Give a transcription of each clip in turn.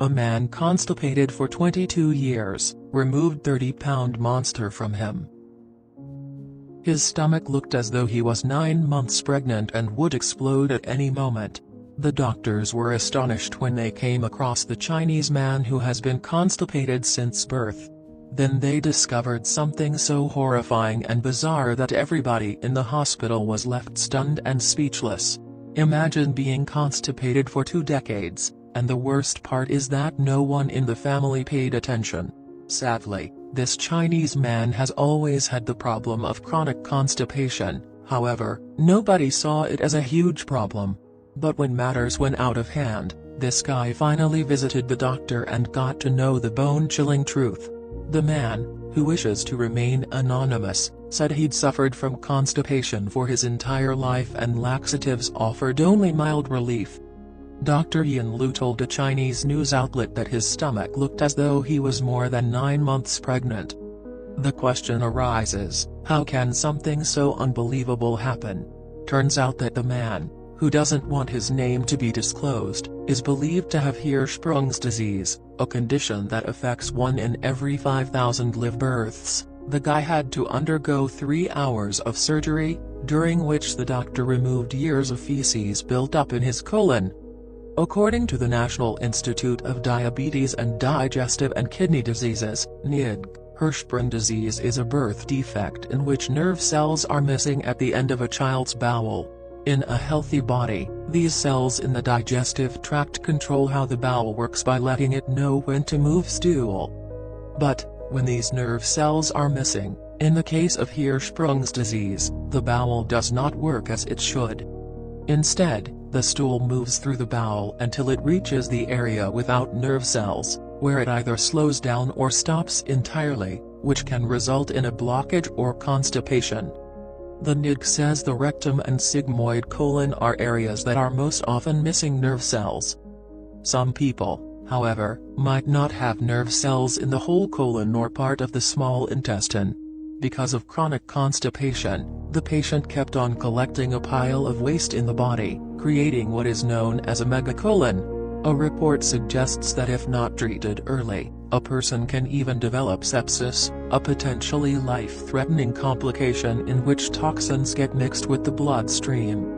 A man constipated for 22 years, removed 30-pound monster from him. His stomach looked as though he was 9 months pregnant and would explode at any moment. The doctors were astonished when they came across the Chinese man who has been constipated since birth. Then they discovered something so horrifying and bizarre that everybody in the hospital was left stunned and speechless. Imagine being constipated for 2 decades, and the worst part is that no one in the family paid attention. Sadly, this Chinese man has always had the problem of chronic constipation. However, nobody saw it as a huge problem. But when matters went out of hand, this guy finally visited the doctor and got to know the bone-chilling truth. The man, who wishes to remain anonymous, said he'd suffered from constipation for his entire life and laxatives offered only mild relief. Dr. Yan Lu told a Chinese news outlet that his stomach looked as though he was more than 9 months pregnant. The question arises, how can something so unbelievable happen? Turns out that the man, who doesn't want his name to be disclosed, is believed to have Hirschsprung's disease, a condition that affects 1 in every 5,000 live births. The guy had to undergo 3 hours of surgery, during which the doctor removed years of feces built up in his colon. According to the National Institute of Diabetes and Digestive and Kidney Diseases, NIDG, Hirschsprung disease is a birth defect in which nerve cells are missing at the end of a child's bowel. In a healthy body, these cells in the digestive tract control how the bowel works by letting it know when to move stool. But, when these nerve cells are missing, in the case of Hirschsprung's disease, the bowel does not work as it should. Instead, the stool moves through the bowel until it reaches the area without nerve cells, where it either slows down or stops entirely, which can result in a blockage or constipation. The NIDG says the rectum and sigmoid colon are areas that are most often missing nerve cells. Some people, however, might not have nerve cells in the whole colon nor part of the small intestine. Because of chronic constipation, the patient kept on collecting a pile of waste in the body, creating what is known as a megacolon. A report suggests that if not treated early, a person can even develop sepsis, a potentially life-threatening complication in which toxins get mixed with the bloodstream.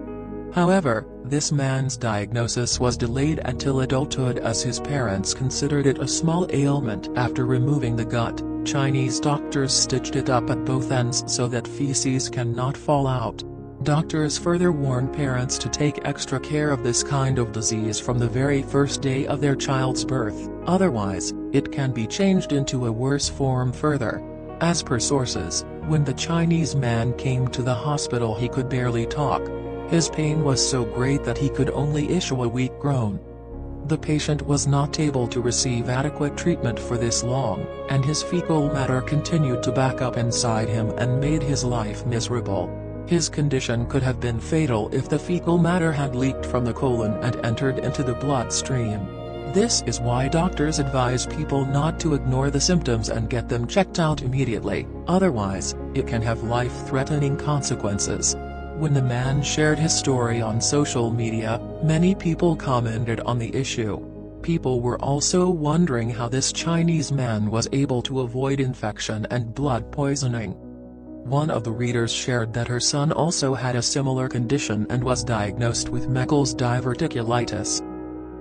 However, this man's diagnosis was delayed until adulthood as his parents considered it a small ailment. After removing the gut, Chinese doctors stitched it up at both ends so that feces cannot fall out. Doctors further warn parents to take extra care of this kind of disease from the very first day of their child's birth, otherwise, it can be changed into a worse form further. As per sources, when the Chinese man came to the hospital he could barely talk. His pain was so great that he could only issue a weak groan. The patient was not able to receive adequate treatment for this long, and his fecal matter continued to back up inside him and made his life miserable. His condition could have been fatal if the fecal matter had leaked from the colon and entered into the bloodstream. This is why doctors advise people not to ignore the symptoms and get them checked out immediately, otherwise, it can have life-threatening consequences. When the man shared his story on social media, many people commented on the issue. People were also wondering how this Chinese man was able to avoid infection and blood poisoning. One of the readers shared that her son also had a similar condition and was diagnosed with Meckel's diverticulitis.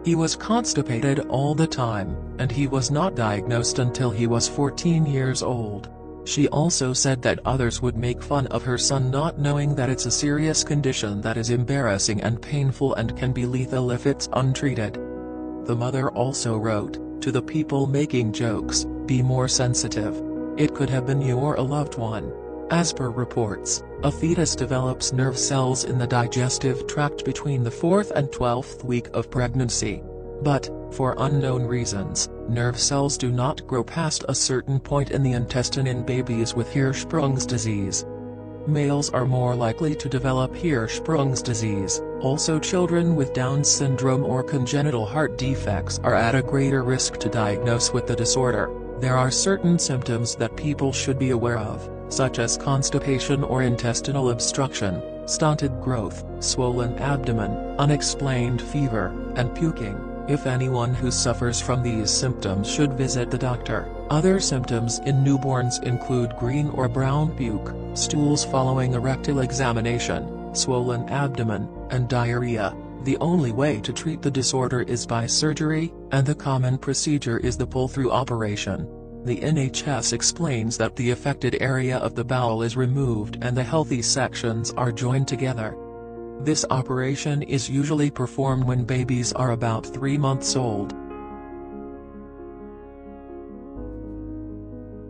He was constipated all the time, and he was not diagnosed until he was 14 years old. She also said that others would make fun of her son not knowing that it's a serious condition that is embarrassing and painful and can be lethal if it's untreated. The mother also wrote, "To the people making jokes, be more sensitive. It could have been you or a loved one." As per reports, a fetus develops nerve cells in the digestive tract between the 4th and 12th week of pregnancy. But, for unknown reasons, nerve cells do not grow past a certain point in the intestine in babies with Hirschsprung's disease. Males are more likely to develop Hirschsprung's disease. Also, children with Down syndrome or congenital heart defects are at a greater risk to diagnose with the disorder. There are certain symptoms that people should be aware of, such as constipation or intestinal obstruction, stunted growth, swollen abdomen, unexplained fever, and puking. If anyone who suffers from these symptoms should visit the doctor. Other symptoms in newborns include green or brown puke, stools following a rectal examination, swollen abdomen, and diarrhea. The only way to treat the disorder is by surgery, and the common procedure is the pull-through operation. The NHS explains that the affected area of the bowel is removed and the healthy sections are joined together. This operation is usually performed when babies are about 3 months old.